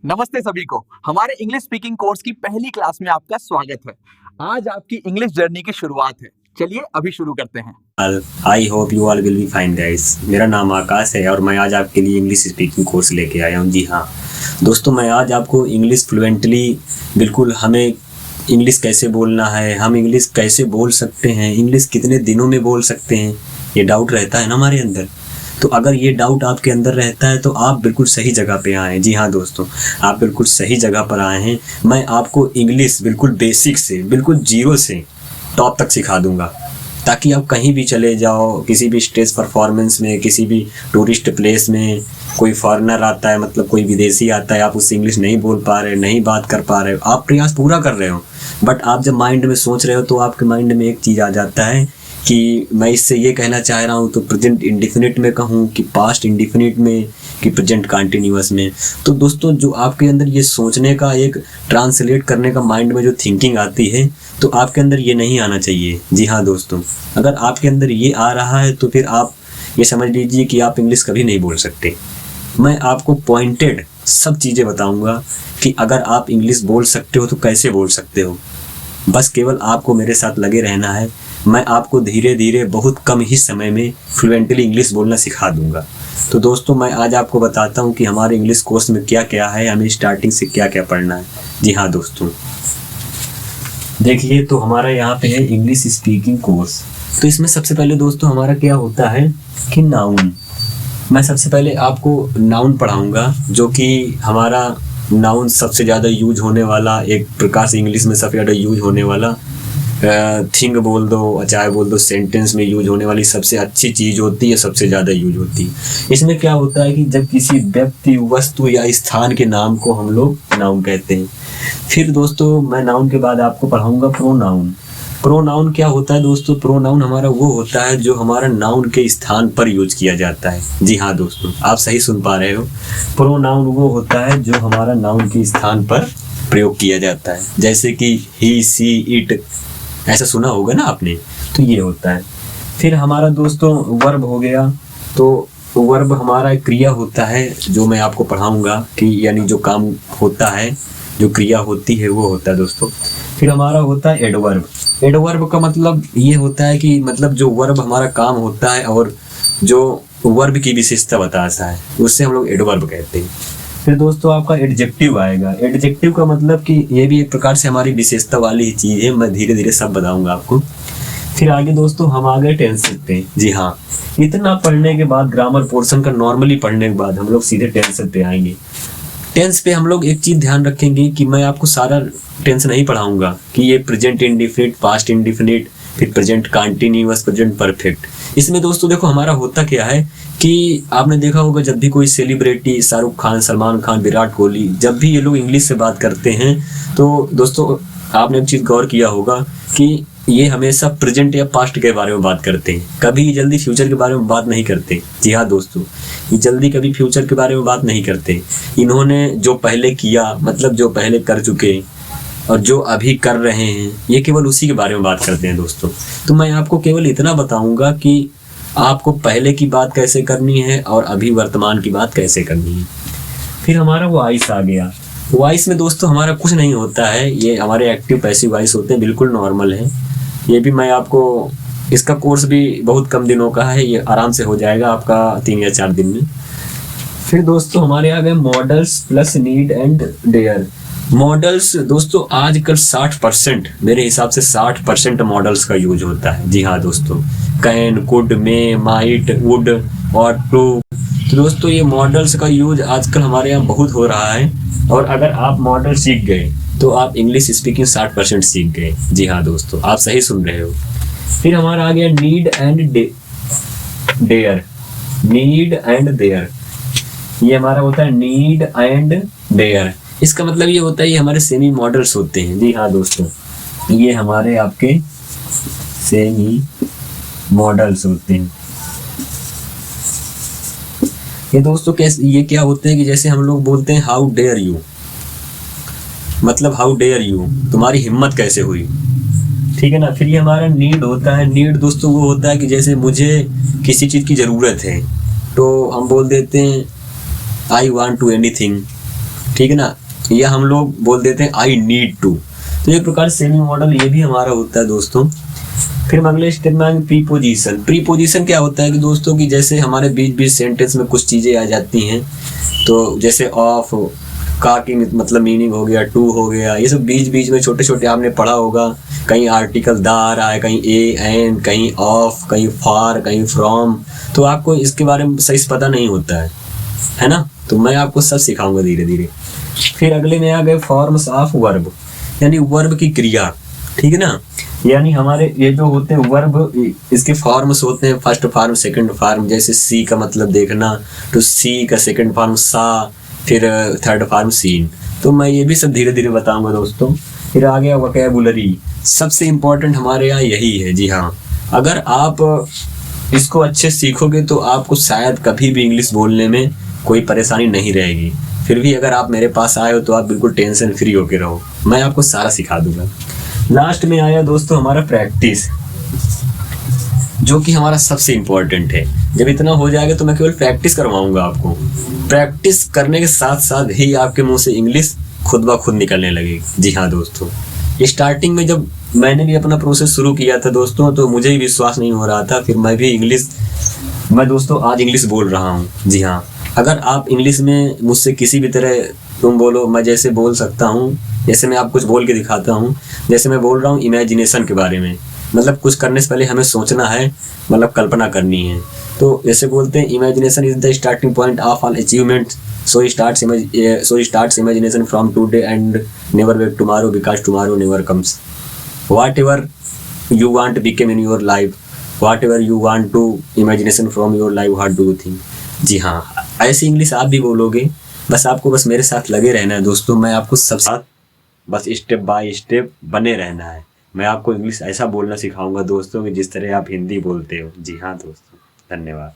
नमस्ते सभी को हमारे इंग्लिश स्पीकिंग कोर्स की पहली क्लास में आपका स्वागत है। आज आपकी इंग्लिश जर्नी की शुरुआत है। चलिए अभी शुरू करते हैं। I hope you all will be fine guys. मेरा नाम आकाश है और मैं आज आपके लिए इंग्लिश स्पीकिंग कोर्स लेके आया हूँ। जी हाँ दोस्तों, मैं आज आपको इंग्लिश फ्लुएंटली बिल्कुल हमें इंग्लिश कैसे बोलना है, हम इंग्लिश कैसे बोल सकते हैं, इंग्लिश कितने दिनों में बोल सकते हैं, ये डाउट रहता है ना हमारे अंदर। तो अगर ये डाउट आपके अंदर रहता है तो आप बिल्कुल सही जगह पे आए हैं। जी हाँ दोस्तों, आप बिल्कुल सही जगह पर आए हैं। मैं आपको इंग्लिश बिल्कुल बेसिक से, बिल्कुल जीरो से टॉप तक सिखा दूंगा, ताकि आप कहीं भी चले जाओ, किसी भी स्टेज परफॉर्मेंस में, किसी भी टूरिस्ट प्लेस में, कोई फॉरेनर आता है, मतलब कोई विदेशी आता है, आप उससे इंग्लिश नहीं बोल पा रहे, नहीं बात कर पा रहे, आप प्रयास पूरा कर रहे हो, बट आप जब माइंड में सोच रहे हो तो आपके माइंड में एक चीज़ आ जाता है कि मैं इससे ये कहना चाह रहा हूँ, तो प्रेजेंट इंडिफिनिट में कहूँ कि पास्ट इंडिफिनिट में कि प्रेजेंट कंटिन्यूअस में। तो दोस्तों, जो आपके अंदर ये सोचने का, एक ट्रांसलेट करने का माइंड में जो थिंकिंग आती है, तो आपके अंदर ये नहीं आना चाहिए। जी हाँ दोस्तों, अगर आपके अंदर ये आ रहा है तो फिर आप ये समझ लीजिए कि आप इंग्लिश कभी नहीं बोल सकते। मैं आपको पॉइंटेड सब चीज़ें बताऊँगा कि अगर आप इंग्लिश बोल सकते हो तो कैसे बोल सकते हो। बस केवल आपको मेरे साथ लगे रहना है। मैं आपको धीरे धीरे बहुत कम ही समय में फ्लुएंटली इंग्लिश बोलना सिखा दूंगा। तो दोस्तों, मैं आज आपको बताता हूँ कि हमारे इंग्लिश कोर्स में क्या क्या है, हमें स्टार्टिंग से क्या क्या पढ़ना है। जी हाँ दोस्तों, देखिए, तो हमारा यहाँ पे है इंग्लिश स्पीकिंग कोर्स। तो इसमें सबसे पहले दोस्तों हमारा क्या होता है कि नाउन। मैं सबसे पहले आपको नाउन पढ़ाऊँगा, जो कि हमारा नाउन सबसे ज़्यादा यूज होने वाला, एक प्रकार से इंग्लिश में सबसे ज़्यादा यूज होने वाला थिंग बोल दो, चाहे बोल दो सेंटेंस में यूज होने वाली सबसे अच्छी चीज़ होती है, सबसे ज़्यादा यूज होती है। इसमें क्या होता है कि जब किसी व्यक्ति, वस्तु या स्थान के नाम को हम लोग नाउन कहते हैं। फिर दोस्तों, मैं नाउन के बाद आपको पढ़ाऊँगा प्रोनाउन। प्रोनाउन क्या होता है दोस्तों? प्रोनाउन हमारा वो होता है जो हमारा नाउन के स्थान पर यूज किया जाता है। जी हाँ दोस्तों, आप सही सुन पा रहे हो। प्रोनाउन वो होता है जो हमारा नाउन के स्थान पर प्रयोग किया जाता है, जैसे कि ही, सी, इट, ऐसा सुना होगा ना आपने, तो ये होता है। फिर हमारा दोस्तों वर्ब हो गया। तो वर्ब हमारा क्रिया होता है, जो मैं आपको पढ़ाऊंगा कि यानी जो काम होता है, जो क्रिया होती है, वो होता है दोस्तों। फिर हमारा होता है एडवर्ब। एडवर्ब का मतलब ये होता है कि मतलब जो वर्ब हमारा काम होता है और जो वर्ब की विशेषता बताता है, उससे हम लोग एडवर्ब कहते हैं। फिर दोस्तों आपका एडजेक्टिव आएगा। एडजेक्टिव का मतलब कि ये भी एक प्रकार से हमारी विशेषता वाली ही चीज़ है। मैं धीरे धीरे सब बताऊंगा आपको। फिर आगे दोस्तों हम आ गए टेंस पे। जी हाँ, इतना पढ़ने के बाद, ग्रामर पोर्शन का नॉर्मली पढ़ने के बाद, हम लोग सीधे टेंस पे आएंगे। टेंस पे हम लोग एक चीज़ ध्यान रखेंगे कि मैं आपको सारा टेंस नहीं पढ़ाऊंगा कि ये प्रेजेंट इंडिफिनिट, पास्ट इंडिफिनिट, फिर प्रेजेंट कंटिन्यूअस, प्रेजेंट परफेक्ट। इसमें दोस्तों देखो हमारा होता क्या है कि आपने देखा होगा, जब भी कोई सेलिब्रिटी, शाहरुख खान, सलमान खान, विराट कोहली, जब भी ये लोग इंग्लिश से बात करते हैं, तो दोस्तों आपने एक चीज़ गौर किया होगा कि ये हमेशा प्रेजेंट या पास्ट के बारे में बात करते हैं, कभी जल्दी फ्यूचर के बारे में बात नहीं करते। जी हाँ दोस्तों, ये जल्दी कभी फ्यूचर के बारे में बात नहीं करते। इन्होंने जो पहले किया, मतलब जो पहले कर चुके और जो अभी कर रहे हैं, ये केवल उसी के बारे में बात करते हैं दोस्तों। तो मैं आपको केवल इतना बताऊंगा कि आपको पहले की बात कैसे करनी है और अभी वर्तमान की बात कैसे करनी है। फिर हमारा वॉइस आ गया। वॉइस में दोस्तों हमारा कुछ नहीं होता है, ये हमारे एक्टिव पैसिव वॉइस होते हैं, बिल्कुल नॉर्मल है। ये भी मैं आपको, इसका कोर्स भी बहुत कम दिनों का है, ये आराम से हो जाएगा आपका 3 या 4 दिन में। फिर दोस्तों हमारे आ गए models plus need and dare. Models दोस्तों आजकल 60%, मेरे हिसाब से 60% मॉडल्स का यूज होता है। जी हाँ दोस्तों, can, could, may, might, would और टू। तो दोस्तों ये मॉडल्स का यूज आजकल हमारे यहाँ बहुत हो रहा है, और अगर आप मॉडल सीख गए तो आप इंग्लिश स्पीकिंग 60% सीख गए। जी हाँ दोस्तों, आप सही सुन रहे हो। फिर हमारा आ गया need and dare. Need and dare, ये हमारा होता है नीड एंड डेयर। इसका मतलब ये होता है, ये हमारे सेमी मॉडल्स होते हैं। जी हाँ दोस्तों, ये हमारे आपके सेमी मॉडल्स होते हैं। ये दोस्तों कैसे, ये क्या होते हैं कि जैसे हम लोग बोलते हैं हाउ डेयर यू, मतलब हाउ डेयर यू, तुम्हारी हिम्मत कैसे हुई, ठीक है ना। फिर ये हमारा नीड होता है। नीड दोस्तों वो होता है कि जैसे मुझे किसी चीज़ की ज़रूरत है, तो हम बोल देते हैं आई वांट टू एनीथिंग, ठीक है ना, या हम लोग बोल देते हैं आई नीड टू। तो एक प्रकार सेमी मॉडल ये भी हमारा होता है दोस्तों। फिर हम अगले स्टेप में आएंगे प्रीपोजिशन। प्रीपोजिशन क्या होता है कि दोस्तों की जैसे हमारे बीच बीच सेंटेंस में कुछ चीज़ें आ जाती हैं, तो जैसे ऑफ का की मतलब मीनिंग हो गया, टू हो गया, ये सब बीच बीच में छोटे छोटे आपने पढ़ा होगा। कहीं आर्टिकल द आ रहा है, कहीं ए एन, कहीं ऑफ, कहीं फार, कहीं फ्रॉम, तो आपको इसके बारे में सही से पता नहीं होता है ना। तो मैं आपको सब सिखाऊंगा धीरे धीरे। फिर अगले में आ गए फॉर्म्स ऑफ वर्ब, यानी वर्ब की क्रिया, ठीक है ना। यानी हमारे ये जो होते हैं वर्ब, इसके फॉर्म्स होते हैं, फर्स्ट फॉर्म, सेकंड फॉर्म। जैसे सी का मतलब देखना, तो सी का सेकंड फॉर्म सा, फिर थर्ड फॉर्म सीन। तो मैं ये भी सब धीरे धीरे बताऊंगा दोस्तों। फिर आ गया वोकैबुलरी, सबसे इम्पोर्टेंट हमारे यहाँ यही है। जी हाँ, अगर आप इसको अच्छे सीखोगे तो आपको शायद कभी भी इंग्लिश बोलने में कोई परेशानी नहीं रहेगी। फिर भी अगर आप मेरे पास आए हो तो आप बिल्कुल टेंशन फ्री होके रहो, मैं आपको सारा सिखा दूंगा। लास्ट में आया दोस्तों हमारा प्रैक्टिस, जो कि हमारा सबसे इम्पोर्टेंट है। जब इतना हो जाएगा तो मैं केवल प्रैक्टिस करवाऊंगा आपको। प्रैक्टिस करने के साथ साथ ही आपके मुंह से इंग्लिश खुद ब खुद निकलने लगेगी। जी हाँ दोस्तों, स्टार्टिंग में जब मैंने भी अपना प्रोसेस शुरू किया था दोस्तों, तो मुझे ही विश्वास नहीं हो रहा था। फिर मैं दोस्तों आज इंग्लिश बोल रहा हूँ। जी हाँ, अगर आप इंग्लिश में मुझसे किसी भी तरह तुम बोलो, मैं जैसे बोल सकता हूँ, जैसे मैं आप कुछ बोल के दिखाता हूँ। जैसे मैं बोल रहा हूँ इमेजिनेशन के बारे में, मतलब कुछ करने से पहले हमें सोचना है, मतलब कल्पना करनी है। तो जैसे बोलते हैं imagination is the starting point of all achievement, so starts imagination from today and never wait tomorrow because tomorrow never comes. Whatever you want to become in your life, whatever you want to imagination from your life, what do you think? जी हाँ, ऐसी English आप भी बोलोगे। बस आपको बस मेरे साथ लगे रहना है दोस्तों। मैं आपको सब साथ बस स्टेप बाय स्टेप बने रहना है। मैं आपको इंग्लिश ऐसा बोलना सिखाऊंगा दोस्तों कि जिस तरह आप हिंदी बोलते हो। जी हाँ दोस्तों, धन्यवाद।